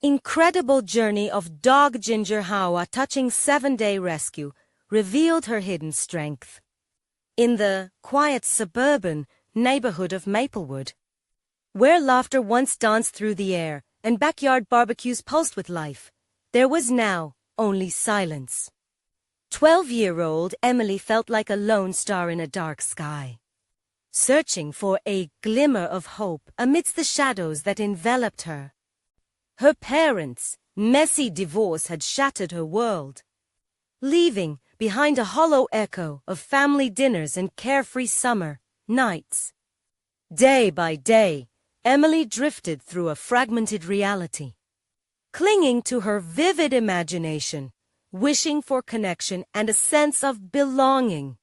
incredible journey of dog Ginger Hawa touching 7-day rescue revealed her hidden strength. In the quiet suburban neighborhood of Maplewood, where laughter once danced through the air and backyard barbecues pulsed with life, there was now only silence. 12-year-old Emily felt like a lone star in a dark sky, searching for a glimmer of hope amidst the shadows that enveloped her. Her parents' messy divorce had shattered her world, leaving behind a hollow echo of family dinners and carefree summer nights. Day by day, Emily drifted through a fragmented reality, clinging to her vivid imagination, wishing for connection and a sense of belonging.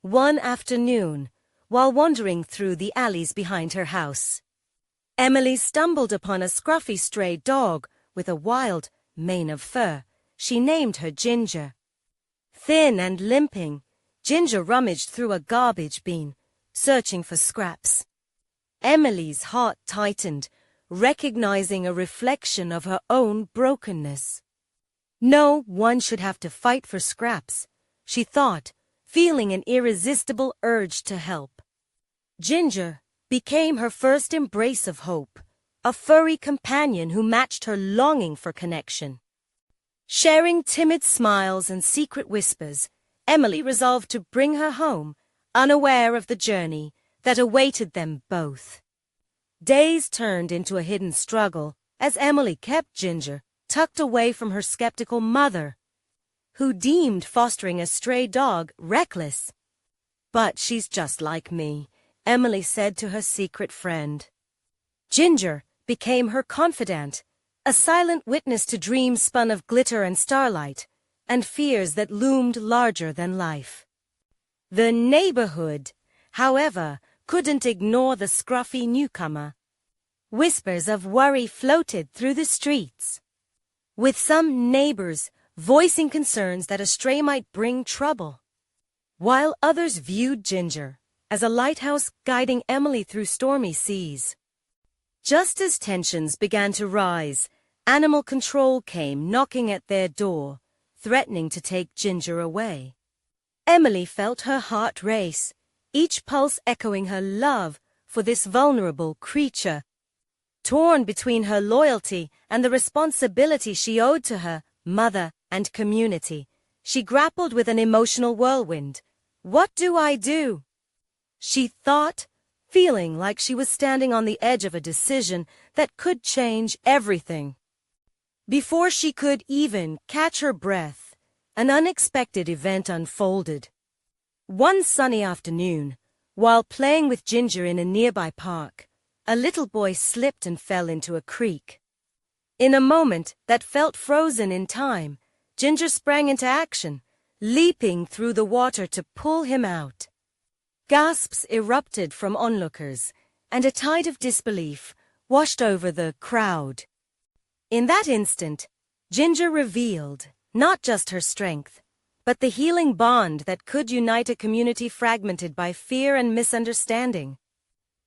One afternoon, while wandering through the alleys behind her house, Emily stumbled upon a scruffy stray dog with a wild mane of fur. She named her Ginger. Thin and limping, Ginger rummaged through a garbage bin, searching for scraps. Emily's heart tightened, recognizing a reflection of her own brokenness. No one should have to fight for scraps, she thought, feeling an irresistible urge to help. Ginger became her first embrace of hope, a furry companion who matched her longing for connection. Sharing timid smiles and secret whispers, Emily resolved to bring her home, unaware of the journey that awaited them both. Days turned into a hidden struggle as Emily kept Ginger tucked away from her skeptical mother, who deemed fostering a stray dog reckless. "But she's just like me," Emily said to her secret friend. Ginger became her confidant, a silent witness to dreams spun of glitter and starlight, and fears that loomed larger than life. The neighborhood, however, couldn't ignore the scruffy newcomer. Whispers of worry floated through the streets, with some neighbors voicing concerns that a stray might bring trouble, while others viewed Ginger as a lighthouse guiding Emily through stormy seas. Just as tensions began to rise, animal control came knocking at their door, threatening to take Ginger away. Emily felt her heart race, each pulse echoing her love for this vulnerable creature. Torn between her loyalty and the responsibility she owed to her mother and community, she grappled with an emotional whirlwind. "What do I do?" she thought, feeling like she was standing on the edge of a decision that could change everything. Before she could even catch her breath, an unexpected event unfolded. One sunny afternoon, while playing with Ginger in a nearby park, a little boy slipped and fell into a creek. In a moment that felt frozen in time, Ginger sprang into action, leaping through the water to pull him out. Gasps erupted from onlookers, and a tide of disbelief washed over the crowd. In that instant, Ginger revealed not just her strength, but the healing bond that could unite a community fragmented by fear and misunderstanding.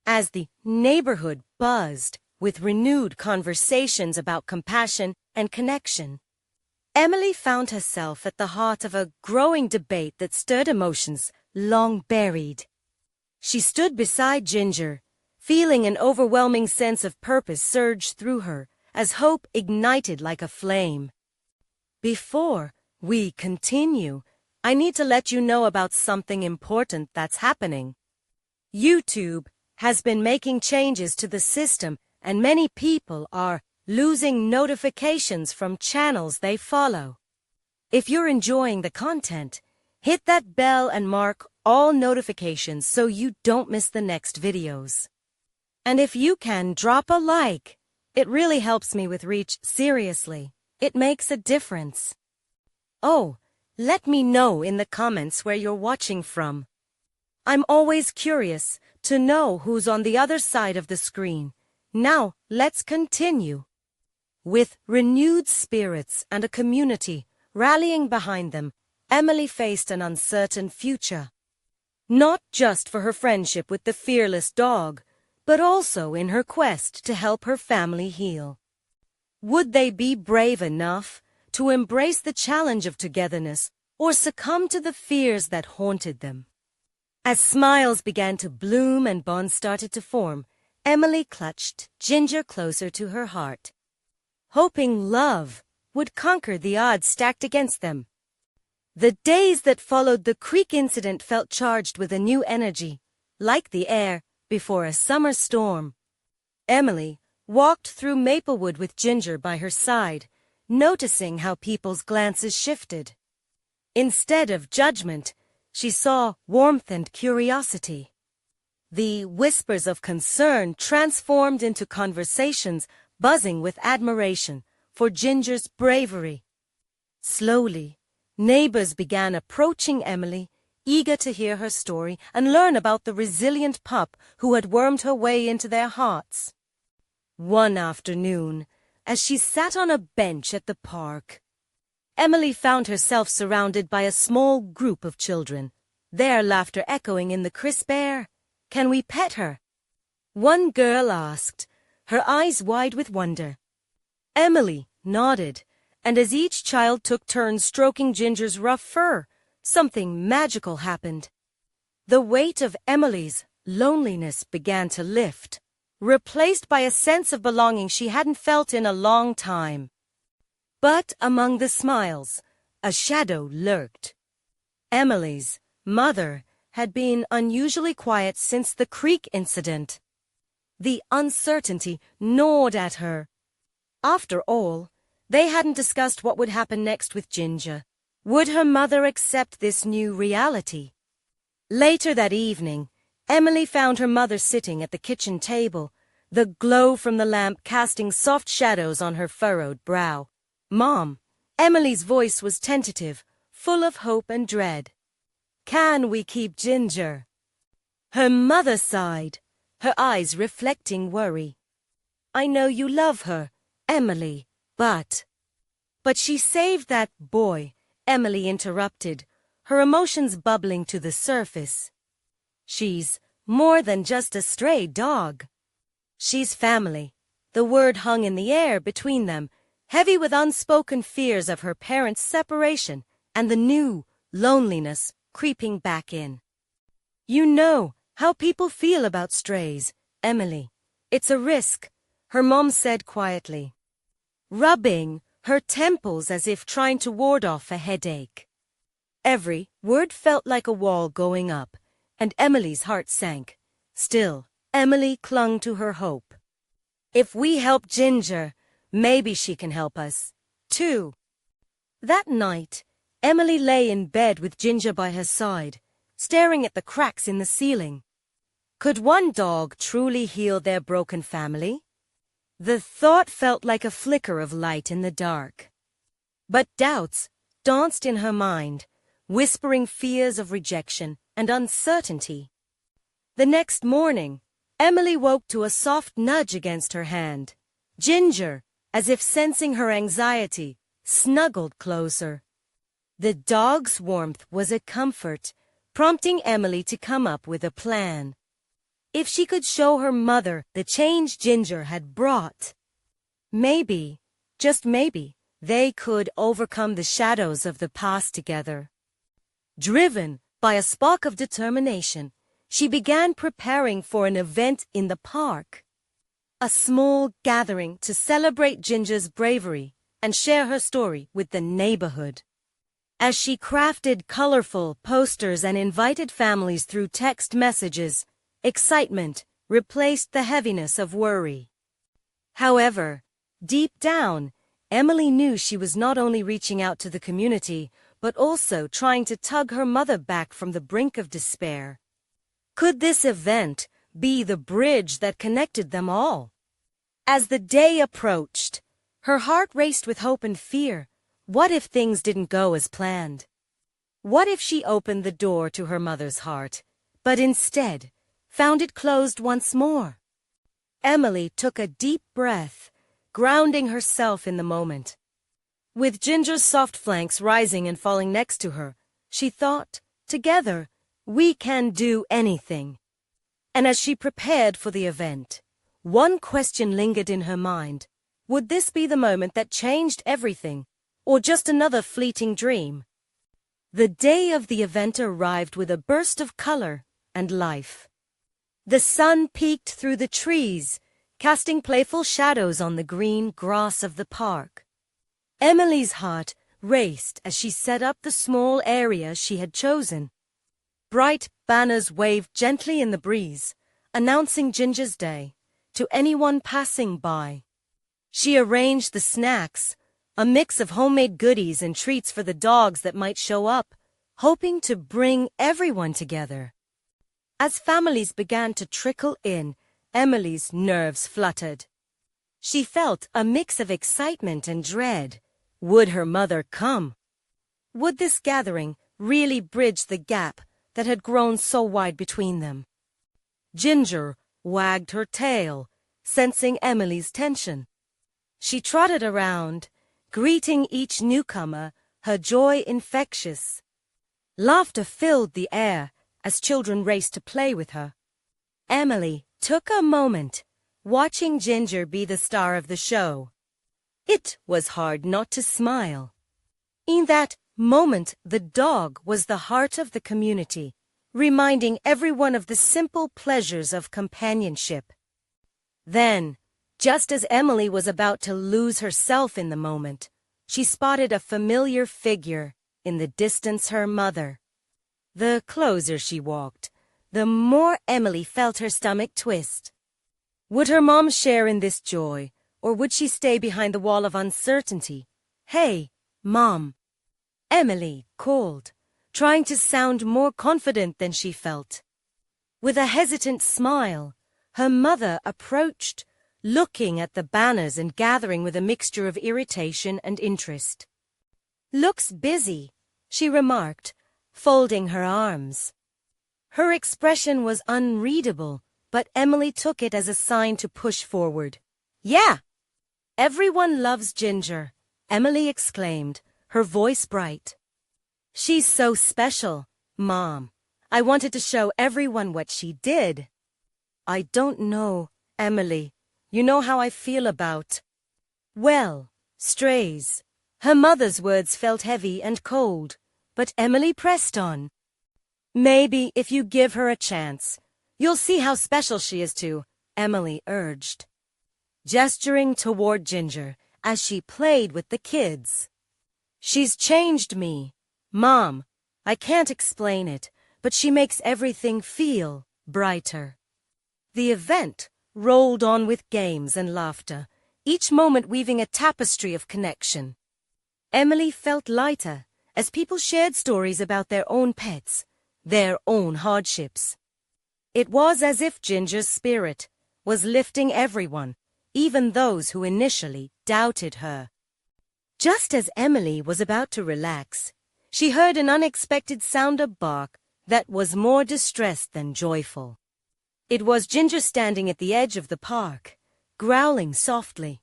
As the neighborhood buzzed with renewed conversations about compassion and connection, Emily found herself at the heart of a growing debate that stirred emotions long buried. She stood beside Ginger, feeling an overwhelming sense of purpose surge through her as hope ignited like a flame. Before we continue, I need to let you know about something important that's happening. YouTube has been making changes to the system, and many people are losing notifications from channels they follow. If you're enjoying the content, hit that bell and mark all notifications so you don't miss the next videos. And if you can drop a like, it really helps me with reach. Seriously, it makes a difference. Oh, let me know in the comments where you're watching from. I'm always curious to know who's on the other side of the screen. Now, let's continue. With renewed spirits and a community rallying behind them, Emily faced an uncertain future. Not just for her friendship with the fearless dog, but also in her quest to help her family heal. Would they be brave enough to embrace the challenge of togetherness or succumb to the fears that haunted them? As smiles began to bloom and bonds started to form, Emily clutched Ginger closer to her heart, hoping love would conquer the odds stacked against them. The days that followed the creek incident felt charged with a new energy, like the air before a summer storm. Emily walked through Maplewood with Ginger by her side, noticing how people's glances shifted. Instead of judgment, she saw warmth and curiosity. The whispers of concern transformed into conversations buzzing with admiration for Ginger's bravery. Slowly, neighbors began approaching Emily, eager to hear her story and learn about the resilient pup who had wormed her way into their hearts. One afternoon, as she sat on a bench at the park, Emily found herself surrounded by a small group of children, their laughter echoing in the crisp air. "Can we pet her?" one girl asked, her eyes wide with wonder. Emily nodded, and as each child took turns stroking Ginger's rough fur, something magical happened. The weight of Emily's loneliness began to lift, replaced by a sense of belonging she hadn't felt in a long time. But among the smiles, a shadow lurked. Emily's mother had been unusually quiet since the creek incident. The uncertainty gnawed at her. After all, they hadn't discussed what would happen next with Ginger. Would her mother accept this new reality? Later that evening, Emily found her mother sitting at the kitchen table, the glow from the lamp casting soft shadows on her furrowed brow. "Mom," Emily's voice was tentative, full of hope and dread. "Can we keep Ginger?" Her mother sighed, her eyes reflecting worry. "I know you love her, Emily, but—" "But she saved that boy," Emily interrupted, her emotions bubbling to the surface. "She's more than just a stray dog. She's family." The word hung in the air between them, heavy with unspoken fears of her parents' separation and the new loneliness creeping back in. "You know how people feel about strays, Emily. It's a risk," her mom said quietly, rubbing her temples as if trying to ward off a headache. Every word felt like a wall going up, and Emily's heart sank. Still, Emily clung to her hope. "If we help Ginger, maybe she can help us, too." That night, Emily lay in bed with Ginger by her side, staring at the cracks in the ceiling. Could one dog truly heal their broken family? The thought felt like a flicker of light in the dark. But doubts danced in her mind, whispering fears of rejection and uncertainty. The next morning, Emily woke to a soft nudge against her hand. Ginger, as if sensing her anxiety, snuggled closer. The dog's warmth was a comfort, prompting Emily to come up with a plan. If she could show her mother the change Ginger had brought, maybe, just maybe, they could overcome the shadows of the past together. Driven by a spark of determination, she began preparing for an event in the park. A small gathering to celebrate Ginger's bravery and share her story with the neighborhood. As she crafted colorful posters and invited families through text messages, excitement replaced the heaviness of worry. However, deep down, Emily knew she was not only reaching out to the community, but also trying to tug her mother back from the brink of despair. Could this event be the bridge that connected them all? As the day approached, her heart raced with hope and fear. What if things didn't go as planned? What if she opened the door to her mother's heart, but instead found it closed once more? Emily took a deep breath, grounding herself in the moment. With Ginger's soft flanks rising and falling next to her, she thought, together, we can do anything. And as she prepared for the event, one question lingered in her mind. Would this be the moment that changed everything, or just another fleeting dream? The day of the event arrived with a burst of color and life. The sun peeked through the trees, casting playful shadows on the green grass of the park. Emily's heart raced as she set up the small area she had chosen. Bright banners waved gently in the breeze, announcing Ginger's day to anyone passing by. She arranged the snacks, a mix of homemade goodies and treats for the dogs that might show up, hoping to bring everyone together. As families began to trickle in, Emily's nerves fluttered. She felt a mix of excitement and dread. Would her mother come? Would this gathering really bridge the gap that had grown so wide between them? Ginger wagged her tail, sensing Emily's tension. She trotted around, greeting each newcomer, her joy infectious. Laughter filled the air as children raced to play with her. Emily took a moment, watching Ginger be the star of the show. It was hard not to smile. In that moment, the dog was the heart of the community, reminding everyone of the simple pleasures of companionship. Then, just as Emily was about to lose herself in the moment, she spotted a familiar figure in the distance, her mother. The closer she walked, the more Emily felt her stomach twist. Would her mom share in this joy, or would she stay behind the wall of uncertainty? "Hey, Mom," Emily called, trying to sound more confident than she felt. With a hesitant smile, her mother approached, looking at the banners and gathering with a mixture of irritation and interest. "Looks busy," she remarked, folding her arms. Her expression was unreadable, but Emily took it as a sign to push forward. "Yeah! Everyone loves Ginger," Emily exclaimed, her voice bright. "She's so special, Mom. I wanted to show everyone what she did." "I don't know, Emily. You know how I feel about—" "Well, strays." Her mother's words felt heavy and cold, but Emily pressed on. "Maybe if you give her a chance, you'll see how special she is too," Emily urged, gesturing toward Ginger as she played with the kids. "She's changed me, Mom. I can't explain it, but she makes everything feel brighter." The event rolled on with games and laughter, each moment weaving a tapestry of connection. Emily felt lighter as people shared stories about their own pets, their own hardships. It was as if Ginger's spirit was lifting everyone, even those who initially doubted her. Just as Emily was about to relax, she heard an unexpected sound of bark that was more distressed than joyful. It was Ginger standing at the edge of the park, growling softly.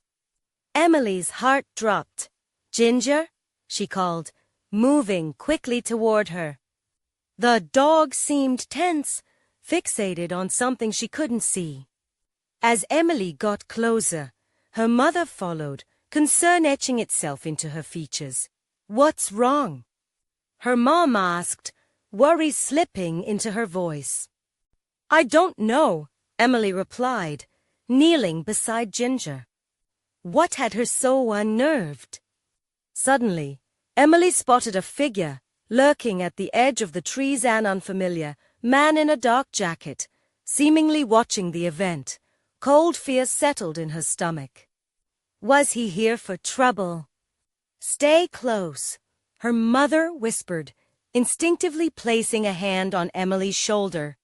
Emily's heart dropped. "Ginger," she called, moving quickly toward her. The dog seemed tense, fixated on something she couldn't see. As Emily got closer, her mother followed, concern etching itself into her features. "What's wrong?" her mom asked, worry slipping into her voice. "I don't know," Emily replied, kneeling beside Ginger. What had her so unnerved? Suddenly, Emily spotted a figure lurking at the edge of the trees, an unfamiliar man in a dark jacket, seemingly watching the event. Cold fear settled in her stomach. Was he here for trouble? "Stay close," her mother whispered, instinctively placing a hand on Emily's shoulder.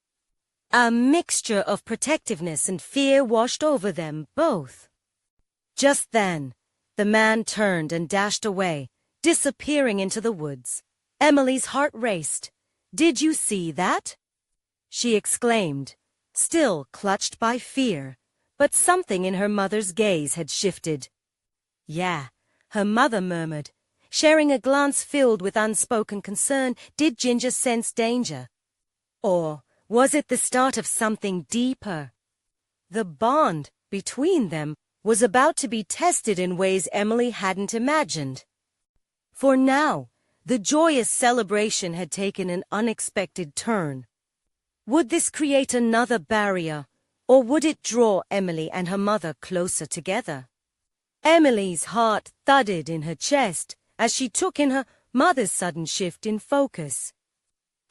A mixture of protectiveness and fear washed over them both. Just then, the man turned and dashed away, disappearing into the woods. Emily's heart raced. "Did you see that?" she exclaimed, still clutched by fear, but something in her mother's gaze had shifted. "Yeah," her mother murmured, sharing a glance filled with unspoken concern. Did Ginger sense danger? Or was it the start of something deeper? The bond between them was about to be tested in ways Emily hadn't imagined. For now, the joyous celebration had taken an unexpected turn. Would this create another barrier, or would it draw Emily and her mother closer together? Emily's heart thudded in her chest as she took in her mother's sudden shift in focus.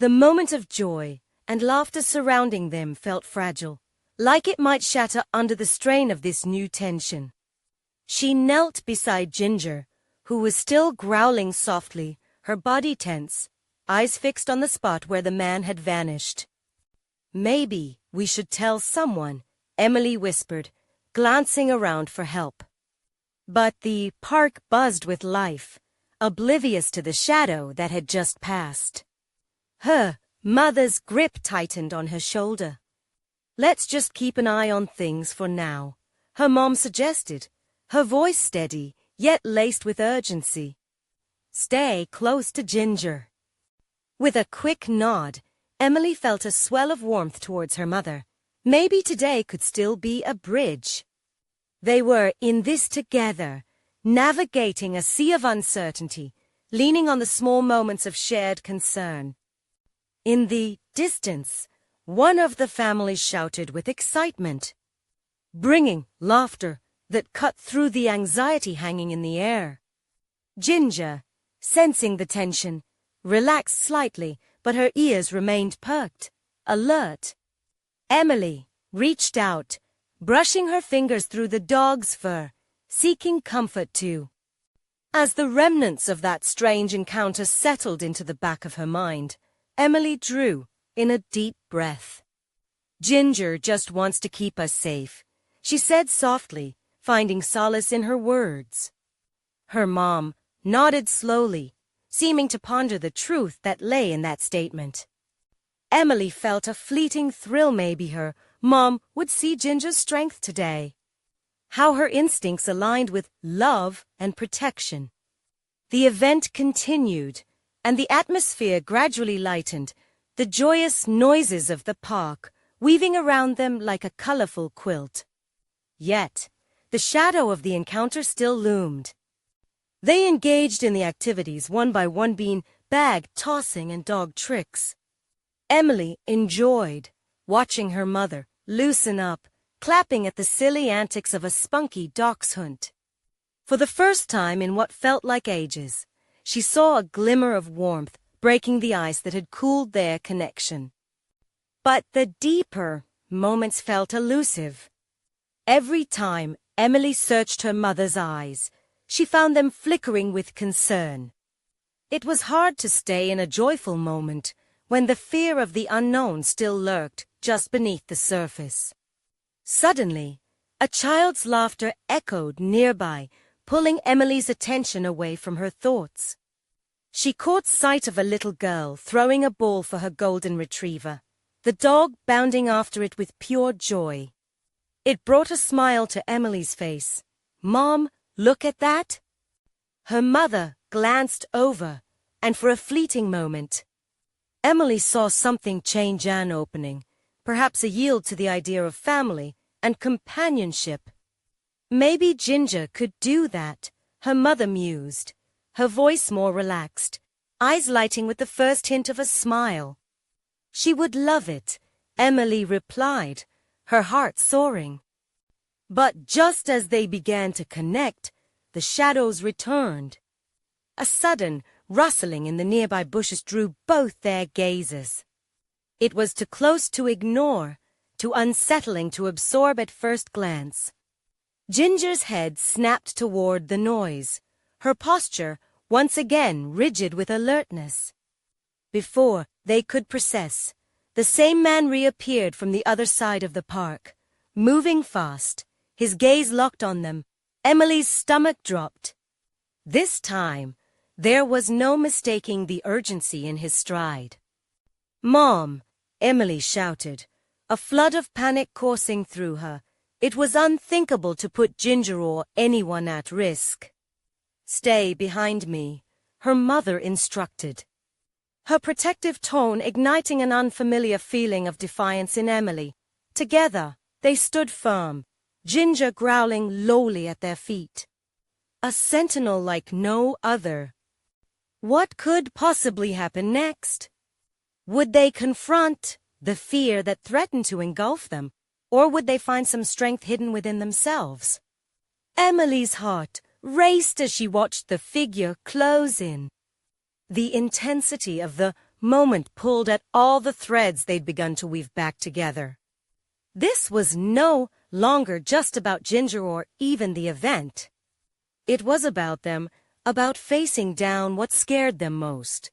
The moment of joy and laughter surrounding them felt fragile, like it might shatter under the strain of this new tension. She knelt beside Ginger, who was still growling softly, her body tense, eyes fixed on the spot where the man had vanished. "Maybe we should tell someone," Emily whispered, glancing around for help. But the park buzzed with life, oblivious to the shadow that had just passed. Her mother's grip tightened on her shoulder. "Let's just keep an eye on things for now," her mom suggested, her voice steady, yet laced with urgency. "Stay close to Ginger." With a quick nod, Emily felt a swell of warmth towards her mother. Maybe today could still be a bridge. They were in this together, navigating a sea of uncertainty, leaning on the small moments of shared concern. In the distance, one of the families shouted with excitement, bringing laughter that cut through the anxiety hanging in the air. Ginger, sensing the tension, relaxed slightly, but her ears remained perked, alert. Emily reached out, brushing her fingers through the dog's fur, seeking comfort too. As the remnants of that strange encounter settled into the back of her mind, Emily drew in a deep breath. "Ginger just wants to keep us safe," she said softly, finding solace in her words. Her mom nodded slowly, seeming to ponder the truth that lay in that statement. Emily felt a fleeting thrill maybe her mom would see Ginger's strength today. How her instincts aligned with love and protection. The event continued, and the atmosphere gradually lightened, the joyous noises of the park weaving around them like a colorful quilt. Yet, the shadow of the encounter still loomed. They engaged in the activities, one by one being bag tossing and dog tricks. Emily enjoyed watching her mother loosen up, clapping at the silly antics of a spunky dachshund. For the first time in what felt like ages, she saw a glimmer of warmth breaking the ice that had cooled their connection. But the deeper moments felt elusive. Every time Emily searched her mother's eyes, she found them flickering with concern. It was hard to stay in a joyful moment when the fear of the unknown still lurked just beneath the surface. Suddenly, a child's laughter echoed nearby, pulling Emily's attention away from her thoughts. She caught sight of a little girl throwing a ball for her golden retriever, the dog bounding after it with pure joy. It brought a smile to Emily's face. "Mom, look at that?" Her mother glanced over, and for a fleeting moment, Emily saw something change and opening, perhaps a yield to the idea of family and companionship. Maybe Ginger could do that, her mother mused, her voice more relaxed, eyes lighting with the first hint of a smile. She would love it, Emily replied, her heart soaring. But just as they began to connect, the shadows returned. A sudden rustling in the nearby bushes drew both their gazes. It was too close to ignore, too unsettling to absorb at first glance. Ginger's head snapped toward the noise, her posture once again rigid with alertness. Before they could process, the same man reappeared from the other side of the park, moving fast, his gaze locked on them. Emily's stomach dropped. This time, there was no mistaking the urgency in his stride. "Mom!" Emily shouted, a flood of panic coursing through her. It was unthinkable to put Ginger or anyone at risk. "Stay behind me," her mother instructed, her protective tone igniting an unfamiliar feeling of defiance in Emily. Together, they stood firm, Ginger growling lowly at their feet. A sentinel like no other. What could possibly happen next? Would they confront the fear that threatened to engulf them, or would they find some strength hidden within themselves? Emily's heart raced as she watched the figure close in. The intensity of the moment pulled at all the threads they'd begun to weave back together. This was no longer just about Ginger or even the event. It was about them, about facing down what scared them most.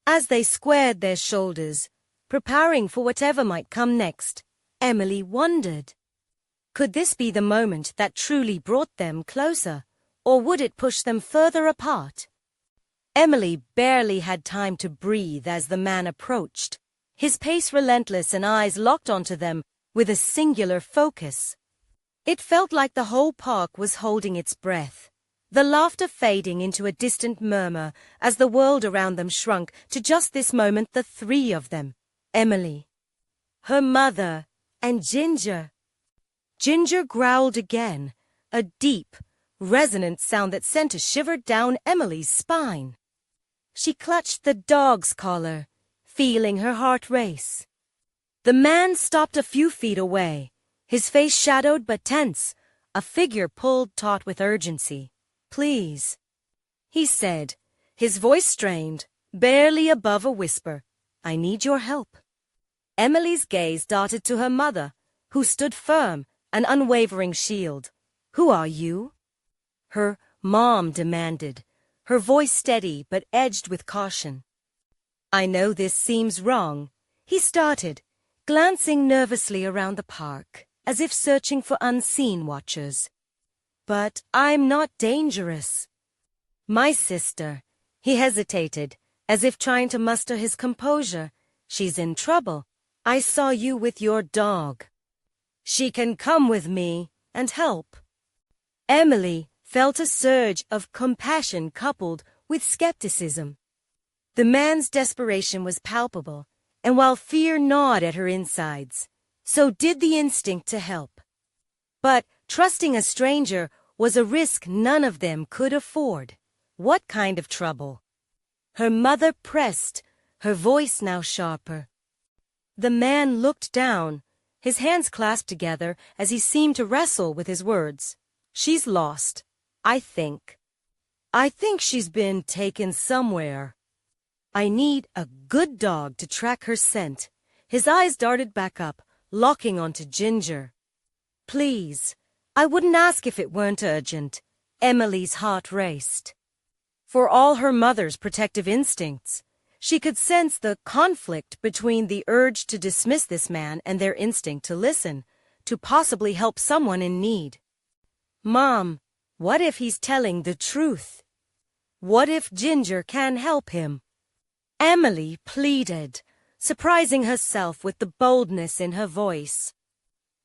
As they squared their shoulders, preparing for whatever might come next, Emily wondered. Could this be the moment that truly brought them closer, or would it push them further apart? Emily barely had time to breathe as the man approached, his pace relentless and eyes locked onto them with a singular focus. It felt like the whole park was holding its breath, the laughter fading into a distant murmur as the world around them shrunk to just this moment the three of them, Emily, her mother, and Ginger. Ginger growled again, a deep, resonant sound that sent a shiver down Emily's spine. She clutched the dog's collar, feeling her heart race. The man stopped a few feet away, his face shadowed but tense, a figure pulled taut with urgency. "Please," he said, his voice strained, barely above a whisper. "I need your help." Emily's gaze darted to her mother, who stood firm, an unwavering shield. "Who are you?" her mom demanded, her voice steady but edged with caution. "I know this seems wrong," he started, glancing nervously around the park, as if searching for unseen watchers. "But I'm not dangerous." "My sister," he hesitated, as if trying to muster his composure. "She's in trouble. I saw you with your dog. She can come with me and help." Emily felt a surge of compassion coupled with skepticism. The man's desperation was palpable, and while fear gnawed at her insides, so did the instinct to help. But trusting a stranger was a risk none of them could afford. What kind of trouble? Her mother pressed, her voice now sharper. The man looked down, his hands clasped together as he seemed to wrestle with his words. "She's lost, I think. I think she's been taken somewhere. I need a good dog to track her scent." His eyes darted back up, locking onto Ginger. "Please, I wouldn't ask if it weren't urgent." Emily's heart raced. For all her mother's protective instincts, she could sense the conflict between the urge to dismiss this man and their instinct to listen, to possibly help someone in need. "Mom, what if he's telling the truth? What if Ginger can help him?" Emily pleaded, surprising herself with the boldness in her voice.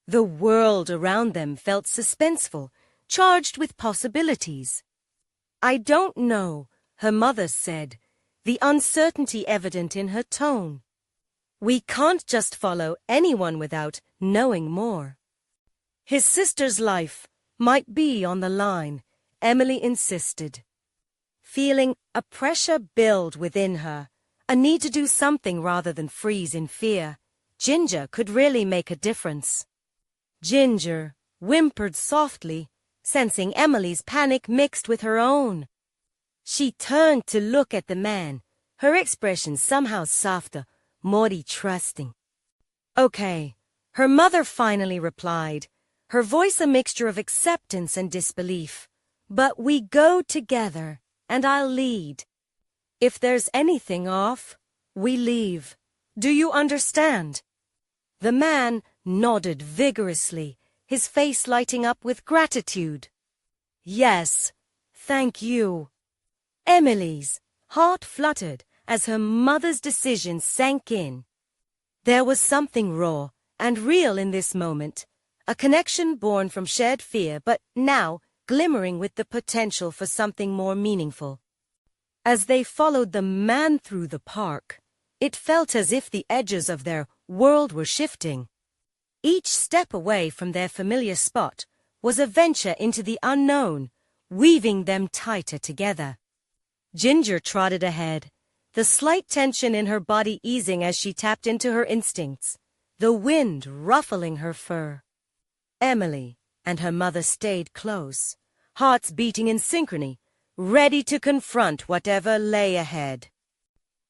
The world around them felt suspenseful, charged with possibilities. "I don't know," her mother said, the uncertainty evident in her tone. "We can't just follow anyone without knowing more." His sister's life might be on the line, Emily insisted. Feeling a pressure build within her, a need to do something rather than freeze in fear, Ginger could really make a difference. Ginger whimpered softly, sensing Emily's panic mixed with her own. She turned to look at the man, her expression somehow softer, more trusting. "Okay," her mother finally replied, her voice a mixture of acceptance and disbelief. "But we go together, and I'll lead. If there's anything off, we leave. Do you understand?" The man nodded vigorously, his face lighting up with gratitude. "Yes, thank you." Emily's heart fluttered as her mother's decision sank in. There was something raw and real in this moment, a connection born from shared fear but now glimmering with the potential for something more meaningful. As they followed the man through the park, it felt as if the edges of their world were shifting. Each step away from their familiar spot was a venture into the unknown, weaving them tighter together. Ginger trotted ahead, the slight tension in her body easing as she tapped into her instincts, the wind ruffling her fur. Emily and her mother stayed close, hearts beating in synchrony, ready to confront whatever lay ahead.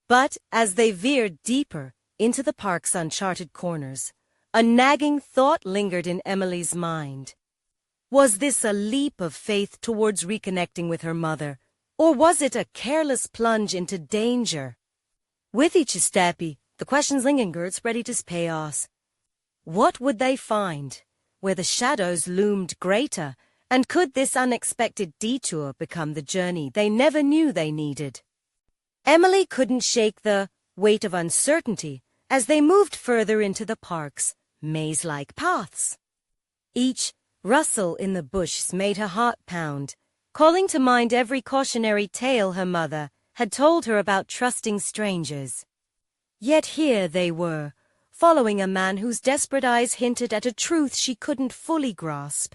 But as they veered deeper into the park's uncharted corners, a nagging thought lingered in Emily's mind. Was this a leap of faith towards reconnecting with her mother, or was it a careless plunge into danger? With each step, the questions lingered, ready to chaos. What would they find, where the shadows loomed greater, and could this unexpected detour become the journey they never knew they needed? Emily couldn't shake the weight of uncertainty as they moved further into the park's maze-like paths. Each rustle in the bushes made her heart pound, calling to mind every cautionary tale her mother had told her about trusting strangers. Yet here they were, following a man whose desperate eyes hinted at a truth she couldn't fully grasp.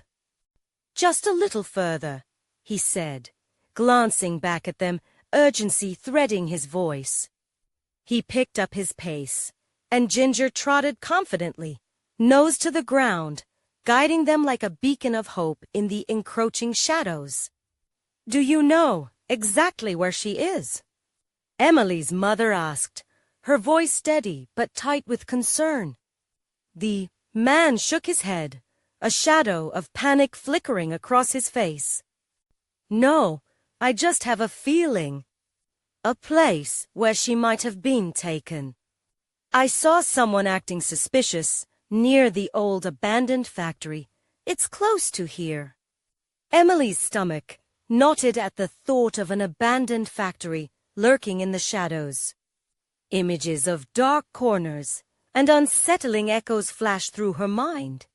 "Just a little further," he said, glancing back at them, urgency threading his voice. He picked up his pace, and Ginger trotted confidently, nose to the ground, guiding them like a beacon of hope in the encroaching shadows. "Do you know exactly where she is?" Emily's mother asked, her voice steady but tight with concern. The man shook his head, a shadow of panic flickering across his face. "No, I just have a feeling. A place where she might have been taken. I saw someone acting suspicious near the old abandoned factory. It's close to here." Emily's stomach knotted at the thought of an abandoned factory lurking in the shadows. Images of dark corners and unsettling echoes flashed through her mind.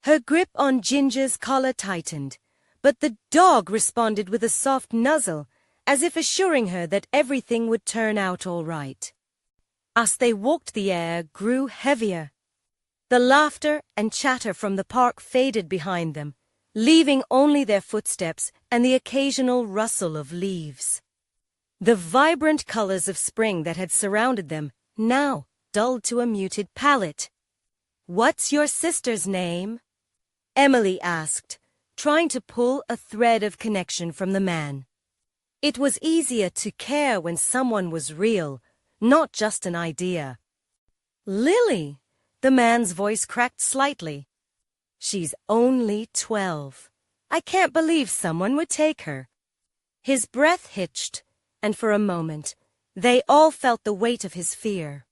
Her grip on Ginger's collar tightened, but the dog responded with a soft nuzzle, as if assuring her that everything would turn out all right. As they walked, the air grew heavier. The laughter and chatter from the park faded behind them, leaving only their footsteps and the occasional rustle of leaves. The vibrant colors of spring that had surrounded them now dulled to a muted palette. "What's your sister's name?" Emily asked, trying to pull a thread of connection from the man. It was easier to care when someone was real, not just an idea. "Lily," the man's voice cracked slightly. "She's only 12. I can't believe someone would take her." His breath hitched, and for a moment, they all felt the weight of his fear.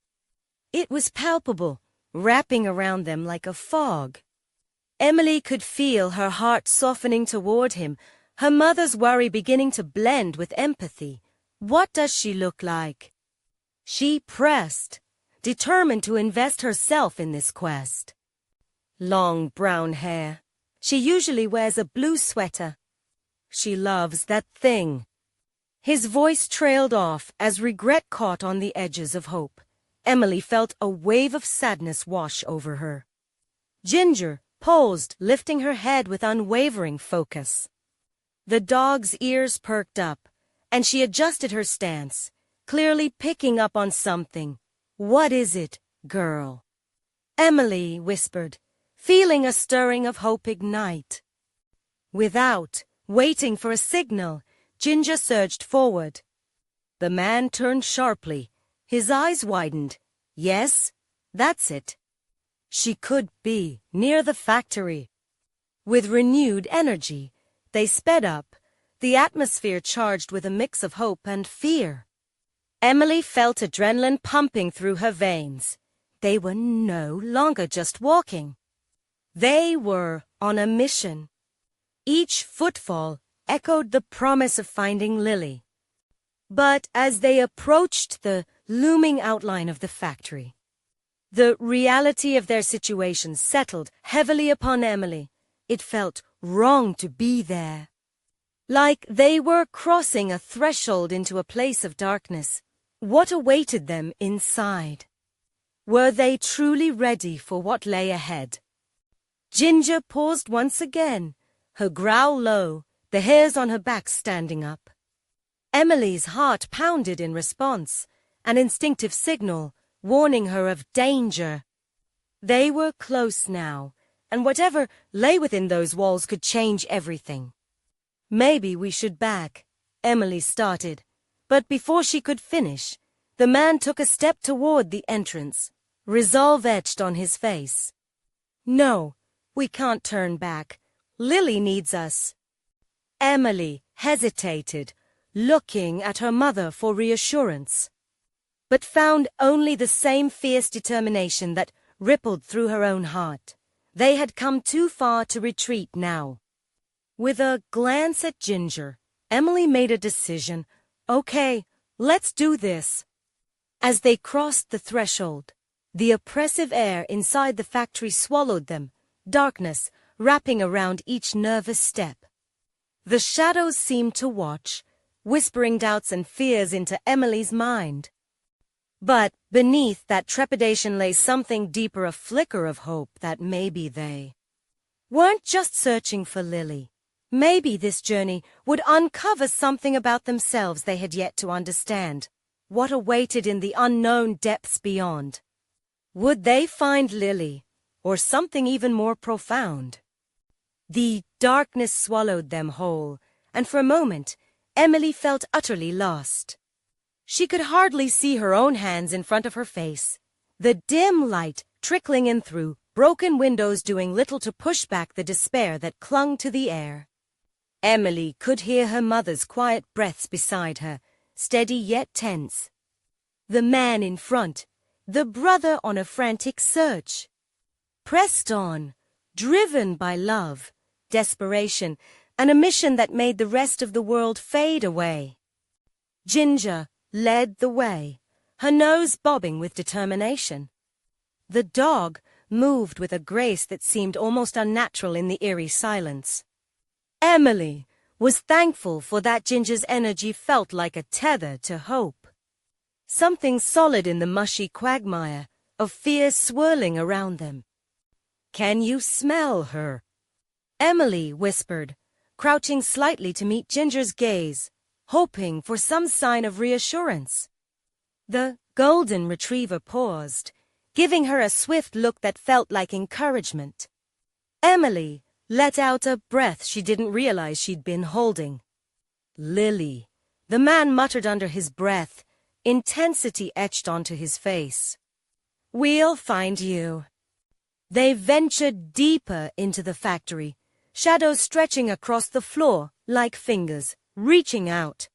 It was palpable, wrapping around them like a fog. Emily could feel her heart softening toward him, her mother's worry beginning to blend with empathy. What does she look like? She pressed, determined to invest herself in this quest. Long brown hair. She usually wears a blue sweater. She loves that thing. His voice trailed off as regret caught on the edges of hope. Emily felt a wave of sadness wash over her. Ginger paused, lifting her head with unwavering focus. The dog's ears perked up, and she adjusted her stance, clearly picking up on something. "What is it, girl?" Emily whispered, feeling a stirring of hope ignite. Without waiting for a signal, Ginger surged forward. The man turned sharply, his eyes widened. "Yes, that's it." She could be near the factory. With renewed energy, they sped up, the atmosphere charged with a mix of hope and fear. Emily felt adrenaline pumping through her veins. They were no longer just walking. They were on a mission. Each footfall echoed the promise of finding Lily. But as they approached the looming outline of the factory, the reality of their situation settled heavily upon Emily. It felt wrong to be there. Like they were crossing a threshold into a place of darkness. What awaited them inside? Were they truly ready for what lay ahead? Ginger paused once again, her growl low, the hairs on her back standing up. Emily's heart pounded in response, an instinctive signal, warning her of danger. They were close now, and whatever lay within those walls could change everything. Maybe we should back, Emily started, but before she could finish, the man took a step toward the entrance, resolve etched on his face. No, we can't turn back. Lily needs us. Emily hesitated, looking at her mother for reassurance, but found only the same fierce determination that rippled through her own heart. They had come too far to retreat now. With a glance at Ginger, Emily made a decision. Okay, let's do this. As they crossed the threshold, the oppressive air inside the factory swallowed them, darkness wrapping around each nervous step. The shadows seemed to watch, whispering doubts and fears into Emily's mind. But beneath that trepidation lay something deeper, a flicker of hope that maybe they weren't just searching for Lily. Maybe this journey would uncover something about themselves they had yet to understand. What awaited in the unknown depths beyond? Would they find Lily, or something even more profound? The darkness swallowed them whole, and for a moment, Emily felt utterly lost. She could hardly see her own hands in front of her face, the dim light trickling in through broken windows doing little to push back the despair that clung to the air. Emily could hear her mother's quiet breaths beside her, steady yet tense. The man in front, the brother on a frantic search. Pressed on, driven by love, desperation, and a mission that made the rest of the world fade away. Ginger led the way, her nose bobbing with determination. The dog moved with a grace that seemed almost unnatural in the eerie silence. Emily was thankful for that. Ginger's energy felt like a tether to hope. Something solid in the mushy quagmire of fear swirling around them. "Can you smell her?" Emily whispered, crouching slightly to meet Ginger's gaze, hoping for some sign of reassurance. The golden retriever paused, giving her a swift look that felt like encouragement. Emily let out a breath she didn't realize she'd been holding. "Lily," the man muttered under his breath, intensity etched onto his face. "We'll find you." They ventured deeper into the factory, shadows stretching across the floor like fingers, reaching out.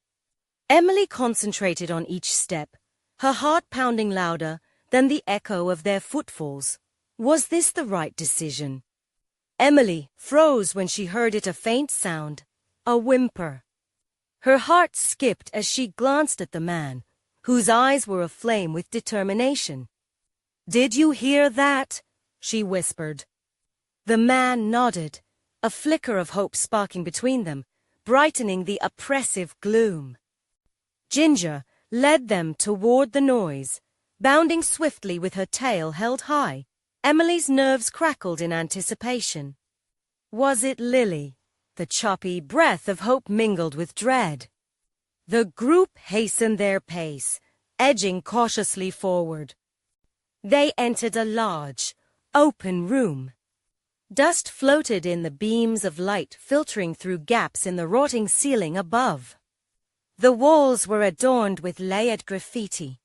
Emily concentrated on each step, her heart pounding louder than the echo of their footfalls. Was this the right decision? Emily froze when she heard it, a faint sound, a whimper. Her heart skipped as she glanced at the man, whose eyes were aflame with determination. "Did you hear that?" she whispered. The man nodded, a flicker of hope sparking between them, brightening the oppressive gloom. Ginger led them toward the noise, bounding swiftly with her tail held high. Emily's nerves crackled in anticipation. Was it Lily? The choppy breath of hope mingled with dread. The group hastened their pace, edging cautiously forward. They entered a large, open room. Dust floated in the beams of light filtering through gaps in the rotting ceiling above. The walls were adorned with layered graffiti,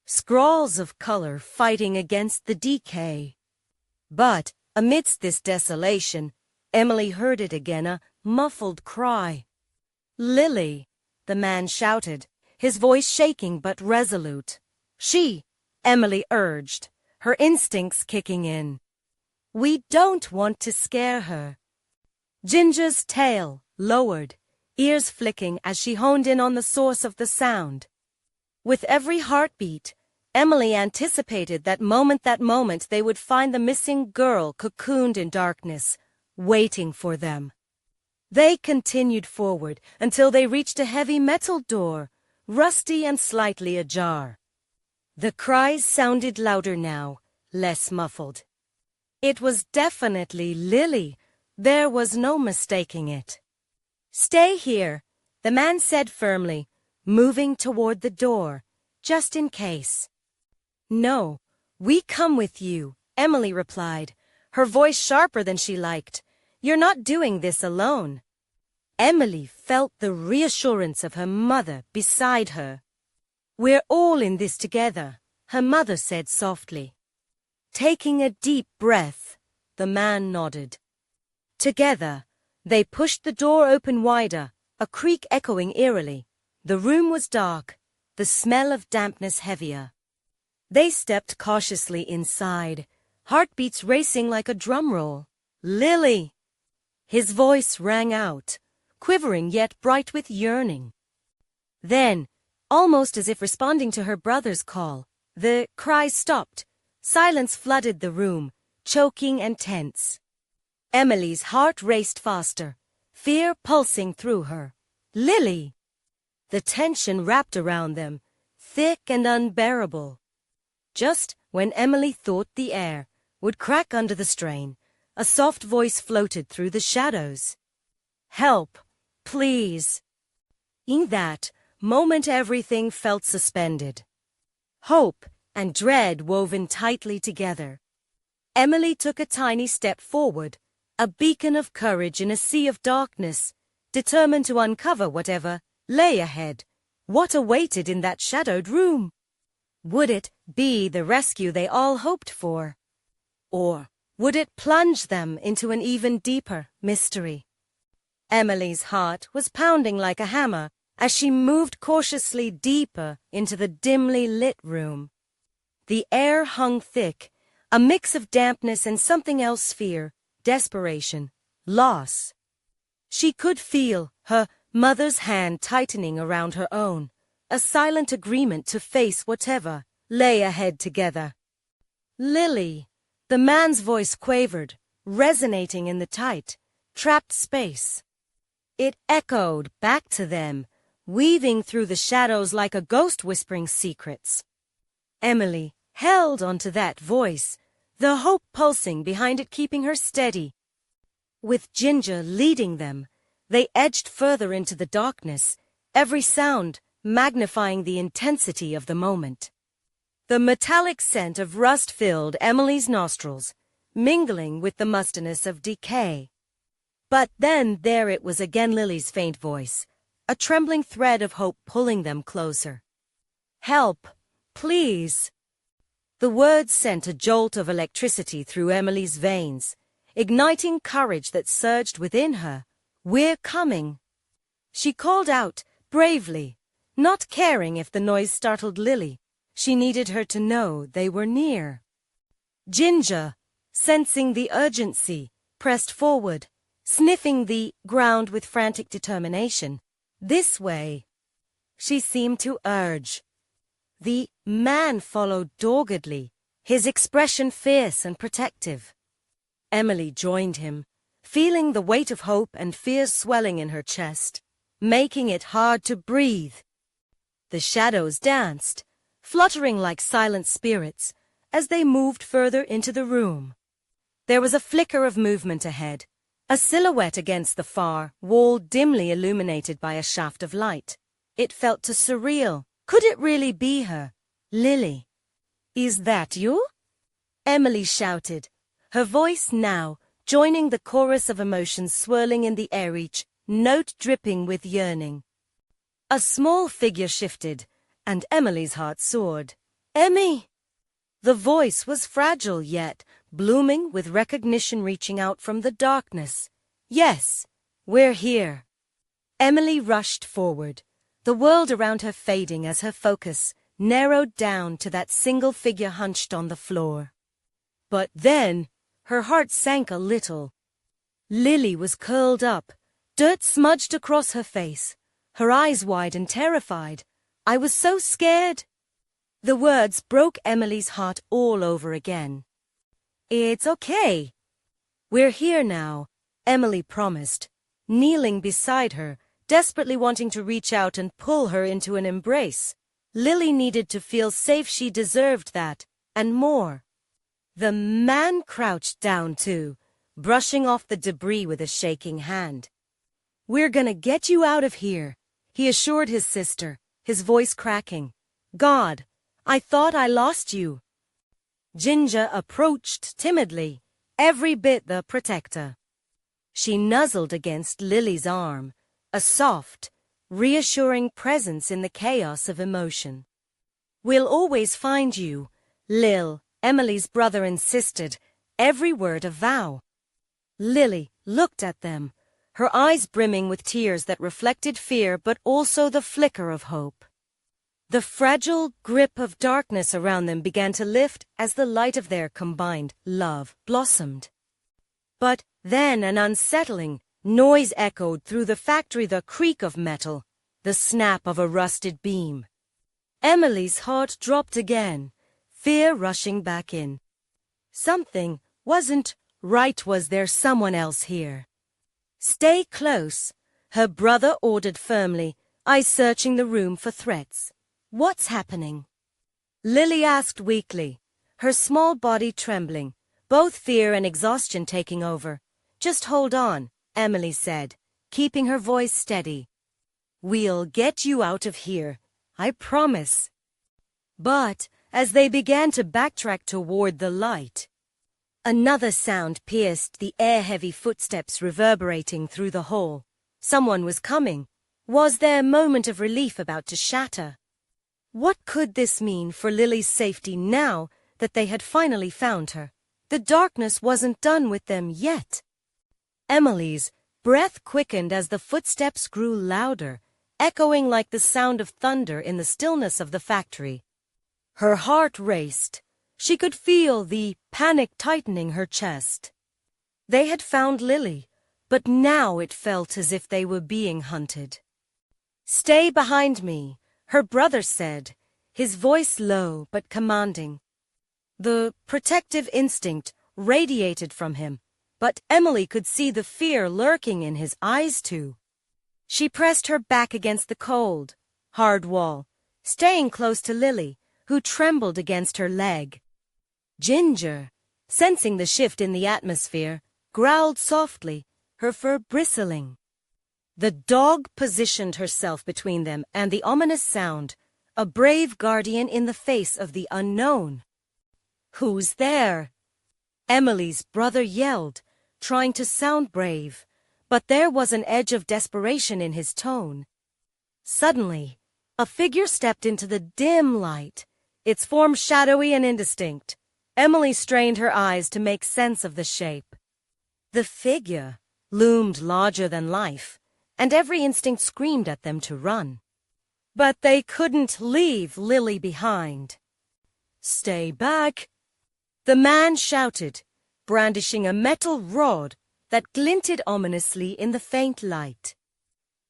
scrawls of color fighting against the decay. But amidst this desolation, Emily heard it again, a muffled cry. "Lily," the man shouted, his voice shaking but resolute. "She," Emily urged, her instincts kicking in. "We don't want to scare her." Ginger's tail lowered, ears flicking as she honed in on the source of the sound. With every heartbeat, Emily anticipated that moment they would find the missing girl cocooned in darkness, waiting for them. They continued forward until they reached a heavy metal door, rusty and slightly ajar. The cries sounded louder now, less muffled. It was definitely Lily. There was no mistaking it. "Stay here," the man said firmly, moving toward the door, just in case. "No, we come with you," Emily replied, her voice sharper than she liked. "You're not doing this alone." Emily felt the reassurance of her mother beside her. "We're all in this together," her mother said softly. Taking a deep breath, the man nodded. Together, they pushed the door open wider, a creak echoing eerily. The room was dark, the smell of dampness heavier. They stepped cautiously inside, heartbeats racing like a drum roll. "Lily!" His voice rang out, quivering yet bright with yearning. Then, almost as if responding to her brother's call, the cries stopped. Silence flooded the room, choking and tense. Emily's heart raced faster, fear pulsing through her. "Lily!" The tension wrapped around them, thick and unbearable. Just when Emily thought the air would crack under the strain, a soft voice floated through the shadows. "Help, please." In that moment everything felt suspended. Hope and dread woven tightly together. Emily took a tiny step forward, a beacon of courage in a sea of darkness, determined to uncover whatever lay ahead. What awaited in that shadowed room? Would it be the rescue they all hoped for? Or would it plunge them into an even deeper mystery? Emily's heart was pounding like a hammer as she moved cautiously deeper into the dimly lit room. The air hung thick, a mix of dampness and something else: fear, desperation, loss. She could feel her mother's hand tightening around her own, a silent agreement to face whatever lay ahead together. "Lily," the man's voice quavered, resonating in the tight, trapped space. It echoed back to them, weaving through the shadows like a ghost whispering secrets. Emily held onto that voice, the hope pulsing behind it keeping her steady. With Ginger leading them, they edged further into the darkness, every sound magnifying the intensity of the moment. The metallic scent of rust filled Emily's nostrils, mingling with the mustiness of decay. But then there it was again, Lily's faint voice, a trembling thread of hope pulling them closer. "Help, please." The words sent a jolt of electricity through Emily's veins, igniting courage that surged within her. "We're coming." She called out, bravely, not caring if the noise startled Lily. She needed her to know they were near. Ginger, sensing the urgency, pressed forward, sniffing the ground with frantic determination. "This way," she seemed to urge. The man followed doggedly, his expression fierce and protective. Emily joined him, feeling the weight of hope and fear swelling in her chest, making it hard to breathe. The shadows danced, fluttering like silent spirits, as they moved further into the room. There was a flicker of movement ahead, a silhouette against the far wall dimly illuminated by a shaft of light. It felt too surreal. Could it really be her? "Lily, is that you?" Emily shouted, her voice now joining the chorus of emotions swirling in the air, each note dripping with yearning. A small figure shifted, and Emily's heart soared. "Emmy!" The voice was fragile yet blooming with recognition reaching out from the darkness. "Yes, we're here." Emily rushed forward, the world around her fading as her focus narrowed down to that single figure hunched on the floor. But then her heart sank a little. Lily was curled up, dirt smudged across her face, her eyes wide and terrified. "I was so scared." The words broke Emily's heart all over again. "It's okay. We're here now," Emily promised, kneeling beside her, desperately wanting to reach out and pull her into an embrace. Lily needed to feel safe. She deserved that, and more. The man crouched down too, brushing off the debris with a shaking hand. "We're gonna get you out of here," he assured his sister, his voice cracking. "God, I thought I lost you." Ginger approached timidly, every bit the protector. She nuzzled against Lily's arm, a soft, reassuring presence in the chaos of emotion. "We'll always find you," Lil, Emily's brother, insisted, every word a vow. Lily looked at them, her eyes brimming with tears that reflected fear but also the flicker of hope. The fragile grip of darkness around them began to lift as the light of their combined love blossomed. But then an unsettling noise echoed through the factory, the creak of metal, the snap of a rusted beam. Emily's heart dropped again, fear rushing back in. Something wasn't right. Was there someone else here? "Stay close," her brother ordered firmly, eyes searching the room for threats. "What's happening?" Lily asked weakly, her small body trembling, both fear and exhaustion taking over. "Just hold on," Emily said, keeping her voice steady. "We'll get you out of here, I promise." But as they began to backtrack toward the light, another sound pierced the air, heavy footsteps reverberating through the hall. Someone was coming. Was their moment of relief about to shatter? What could this mean for Lily's safety now that they had finally found her? The darkness wasn't done with them yet. Emily's breath quickened as the footsteps grew louder, echoing like the sound of thunder in the stillness of the factory. Her heart raced. She could feel the panic tightening her chest. They had found Lily, but now it felt as if they were being hunted. "Stay behind me," her brother said, his voice low but commanding. The protective instinct radiated from him, but Emily could see the fear lurking in his eyes too. She pressed her back against the cold, hard wall, staying close to Lily, who trembled against her leg. Ginger, sensing the shift in the atmosphere, growled softly, her fur bristling. The dog positioned herself between them and the ominous sound, a brave guardian in the face of the unknown. "Who's there?" Emily's brother yelled, trying to sound brave, but there was an edge of desperation in his tone. Suddenly, a figure stepped into the dim light, its form shadowy and indistinct. Emily strained her eyes to make sense of the shape. The figure loomed larger than life, and every instinct screamed at them to run. But they couldn't leave Lily behind. "Stay back!" the man shouted, brandishing a metal rod that glinted ominously in the faint light.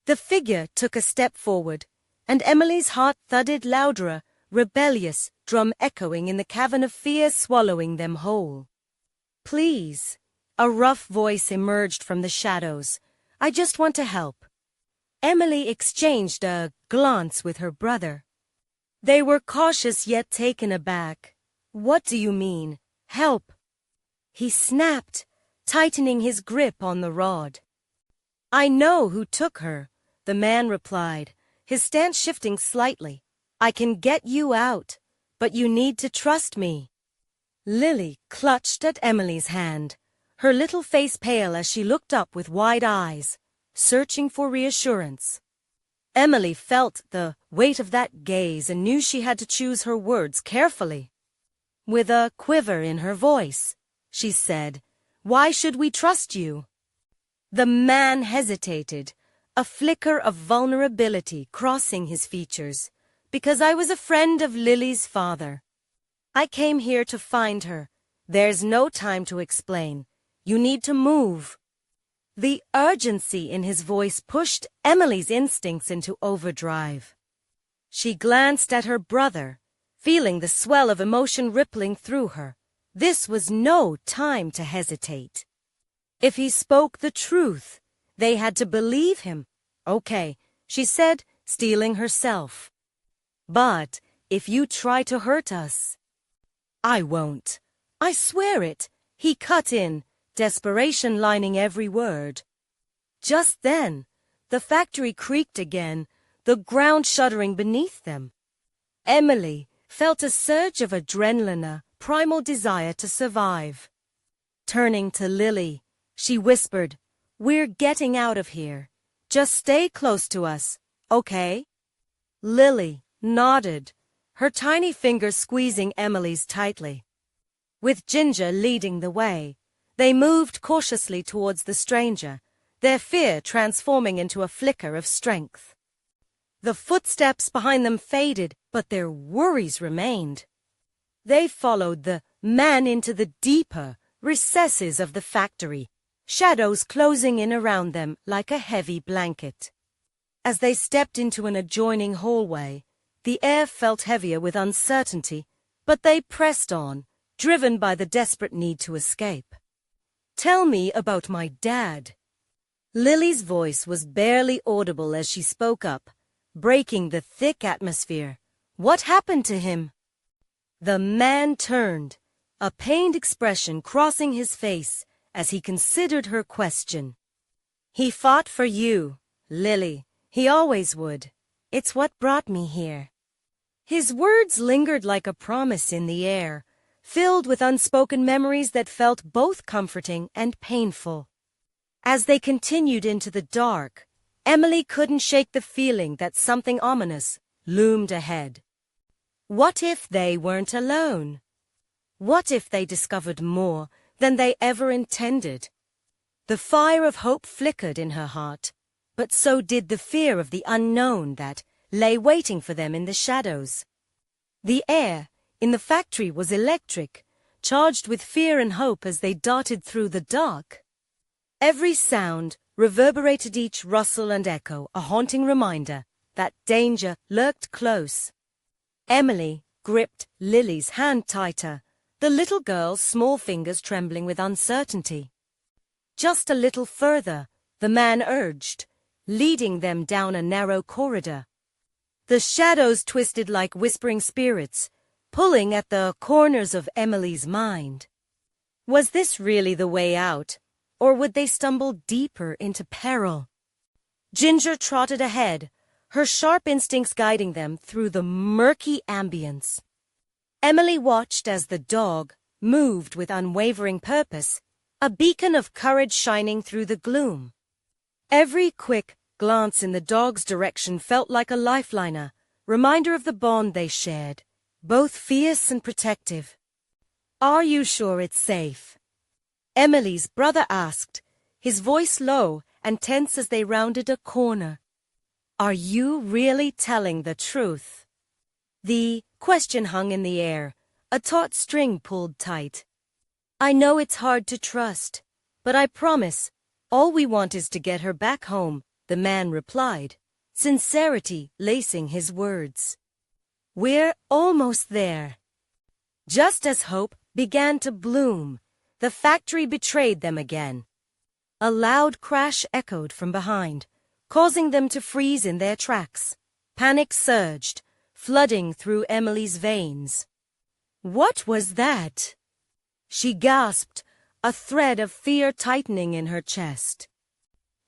The figure took a step forward, and Emily's heart thudded louder, a rebellious drum echoing in the cavern of fear swallowing them whole. "Please," a rough voice emerged from the shadows. "I just want to help." Emily exchanged a glance with her brother. They were cautious yet taken aback. "What do you mean, help?" he snapped, tightening his grip on the rod. "I know who took her," the man replied, his stance shifting slightly. "I can get you out, but you need to trust me." Lily clutched at Emily's hand, her little face pale as she looked up with wide eyes, searching for reassurance. Emily felt the weight of that gaze and knew she had to choose her words carefully. With a quiver in her voice, she said, "Why should we trust you?" The man hesitated, a flicker of vulnerability crossing his features. "Because I was a friend of Lily's father. I came here to find her. There's no time to explain. You need to move." The urgency in his voice pushed Emily's instincts into overdrive. She glanced at her brother, feeling the swell of emotion rippling through her. This was no time to hesitate. If he spoke the truth, they had to believe him. "Okay," she said, steeling herself. But if you try to hurt us, I won't. I swear it, he cut in, desperation lining every word. Just then, the factory creaked again, the ground shuddering beneath them. Emily felt a surge of adrenaline, a primal desire to survive. Turning to Lily, she whispered, "We're getting out of here. Just stay close to us, okay?" Lily nodded, her tiny fingers squeezing Emily's tightly. With Ginger leading the way, they moved cautiously towards the stranger, their fear transforming into a flicker of strength. The footsteps behind them faded, but their worries remained. They followed the man into the deeper recesses of the factory, shadows closing in around them like a heavy blanket. As they stepped into an adjoining hallway, the air felt heavier with uncertainty, but they pressed on, driven by the desperate need to escape. "Tell me about my dad." Lily's voice was barely audible as she spoke up, breaking the thick atmosphere. "What happened to him?" The man turned, a pained expression crossing his face as he considered her question. "He fought for you, Lily. He always would. It's what brought me here." His words lingered like a promise in the air, filled with unspoken memories that felt both comforting and painful. As they continued into the dark, Emily couldn't shake the feeling that something ominous loomed ahead. What if they weren't alone? What if they discovered more than they ever intended? The fire of hope flickered in her heart, but so did the fear of the unknown that lay waiting for them in the shadows. The air in the factory was electric, charged with fear and hope as they darted through the dark. Every sound reverberated, each rustle and echo a haunting reminder that danger lurked close. Emily gripped Lily's hand tighter, the little girl's small fingers trembling with uncertainty. "Just a little further," the man urged, leading them down a narrow corridor. The shadows twisted like whispering spirits, pulling at the corners of Emily's mind. Was this really the way out, or would they stumble deeper into peril? Ginger trotted ahead, her sharp instincts guiding them through the murky ambience. Emily watched as the dog moved with unwavering purpose, a beacon of courage shining through the gloom. Every quick glance in the dog's direction felt like a lifeline, a reminder of the bond they shared, both fierce and protective. "Are you sure it's safe?" Emily's brother asked, his voice low and tense as they rounded a corner. "Are you really telling the truth?" The question hung in the air, a taut string pulled tight. "I know it's hard to trust, but I promise, all we want is to get her back home," the man replied, sincerity lacing his words. "We're almost there." Just as hope began to bloom, the factory betrayed them again. A loud crash echoed from behind, causing them to freeze in their tracks. Panic surged, flooding through Emily's veins. "What was that?" she gasped, a thread of fear tightening in her chest.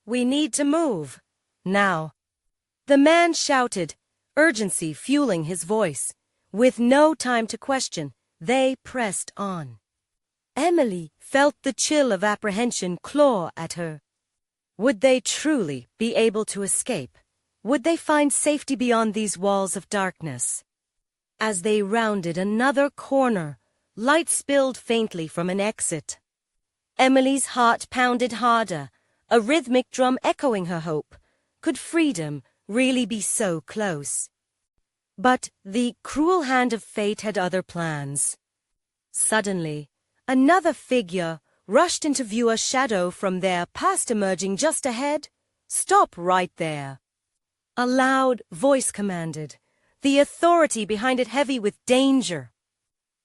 "We need to move. Now." The man shouted, urgency fueling his voice. With no time to question, they pressed on. Emily felt the chill of apprehension claw at her. Would they truly be able to escape? Would they find safety beyond these walls of darkness? As they rounded another corner, light spilled faintly from an exit. Emily's heart pounded harder, a rhythmic drum echoing her hope. Could freedom really be so close? But the cruel hand of fate had other plans. Suddenly, another figure rushed into view, a shadow from their past emerging just ahead. "Stop right there!" A loud voice commanded, the authority behind it heavy with danger.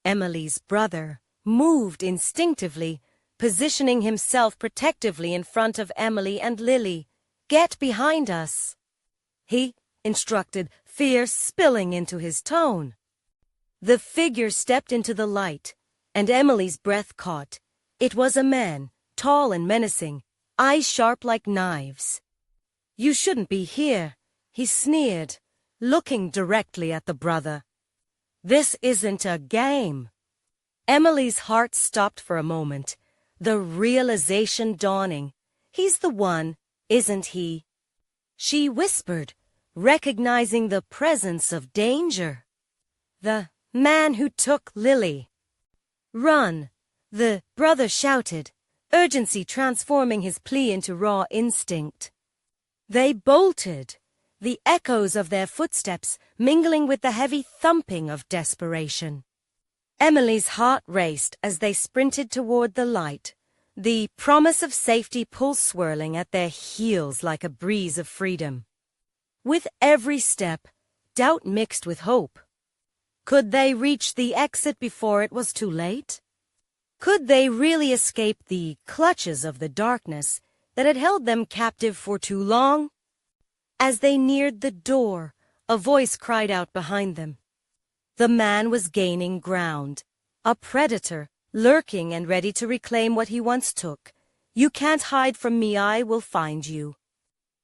Emily's brother moved instinctively, positioning himself protectively in front of Emily and Lily. "Get behind us!" he instructed, fear spilling into his tone. The figure stepped into the light, and Emily's breath caught. It was a man, tall and menacing, eyes sharp like knives. "You shouldn't be here," he sneered, looking directly at the brother. "This isn't a game." Emily's heart stopped for a moment, the realization dawning. "He's the one, isn't he?" She whispered, recognizing the presence of danger. "The man who took Lily." "Run," the brother shouted, urgency transforming his plea into raw instinct. They bolted, the echoes of their footsteps mingling with the heavy thumping of desperation. Emily's heart raced as they sprinted toward the light, the promise of safety pulse swirling at their heels like a breeze of freedom. With every step, doubt mixed with hope. Could they reach the exit before it was too late? Could they really escape the clutches of the darkness that had held them captive for too long? As they neared the door, a voice cried out behind them. The man was gaining ground, a predator, lurking and ready to reclaim what he once took. "You can't hide from me, I will find you."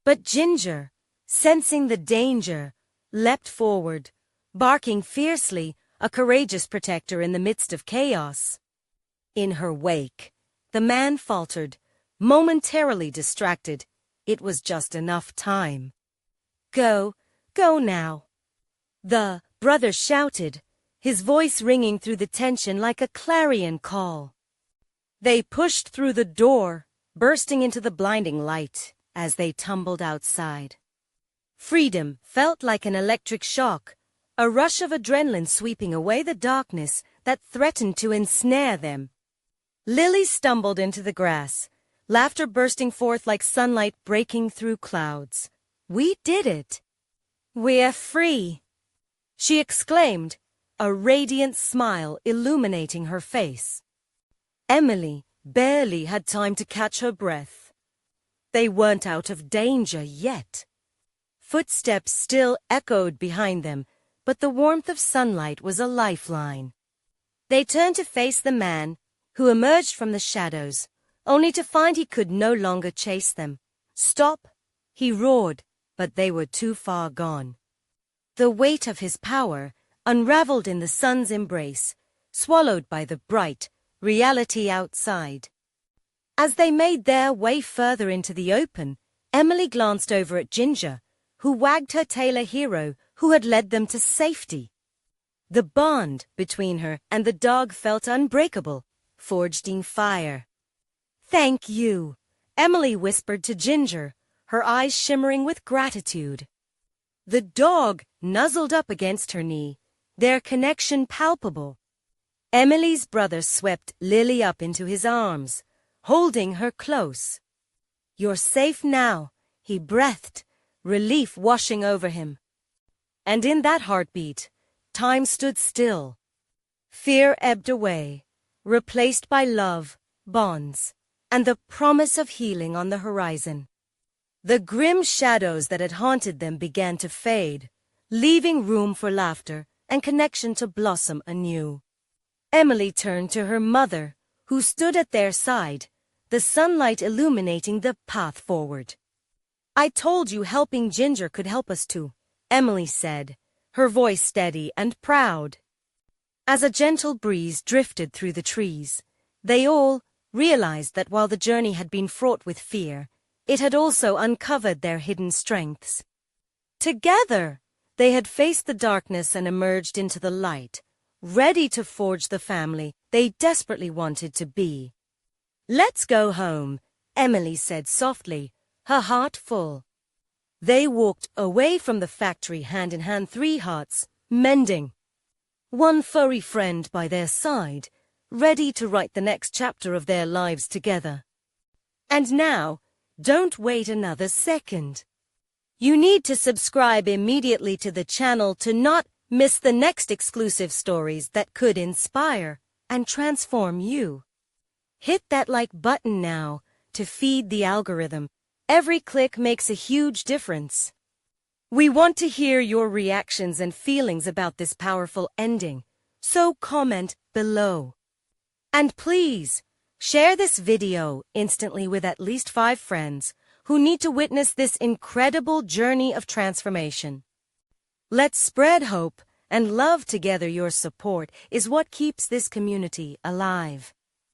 But Ginger, sensing the danger, leapt forward, barking fiercely, a courageous protector in the midst of chaos. In her wake, the man faltered, momentarily distracted. It was just enough time. Go now," the brother shouted, his voice ringing through the tension like a clarion call. They pushed through the door, bursting into the blinding light as they tumbled outside. Freedom felt like an electric shock, a rush of adrenaline sweeping away the darkness that threatened to ensnare them. Lily stumbled into the grass, laughter bursting forth like sunlight breaking through clouds. "We did it! We're free!" she exclaimed, a radiant smile illuminating her face. Emily barely had time to catch her breath. They weren't out of danger yet. Footsteps still echoed behind them, but the warmth of sunlight was a lifeline. They turned to face the man, who emerged from the shadows, only to find he could no longer chase them. "Stop!" he roared, but they were too far gone. The weight of his power unraveled in the sun's embrace, swallowed by the bright reality outside. As they made their way further into the open, Emily glanced over at Ginger, who wagged her tail a hero who had led them to safety. The bond between her and the dog felt unbreakable, forged in fire. "Thank you," Emily whispered to Ginger, her eyes shimmering with gratitude. The dog nuzzled up against her knee, their connection palpable. Emily's brother swept Lily up into his arms, holding her close. "You're safe now," he breathed, relief washing over him. And in that heartbeat, time stood still. Fear ebbed away, replaced by love, bonds, and the promise of healing on the horizon. The grim shadows that had haunted them began to fade, leaving room for laughter and connection to blossom anew. Emily turned to her mother, who stood at their side, the sunlight illuminating the path forward. "I told you helping Ginger could help us too," Emily said, her voice steady and proud. As a gentle breeze drifted through the trees, they all realized that while the journey had been fraught with fear, it had also uncovered their hidden strengths. Together, they had faced the darkness and emerged into the light, ready to forge the family they desperately wanted to be. "Let's go home," Emily said softly, her heart full. They walked away from the factory hand in hand, 3 hearts, mending. One furry friend by their side, ready to write the next chapter of their lives together. And now, don't wait another second. You need to subscribe immediately to the channel to not miss the next exclusive stories that could inspire and transform you. Hit that like button now to feed the algorithm. Every click makes a huge difference. We want to hear your reactions and feelings about this powerful ending, so comment below. And please, share this video instantly with at least 5 friends who need to witness this incredible journey of transformation. Let's spread hope and love together. Your support is what keeps this community alive.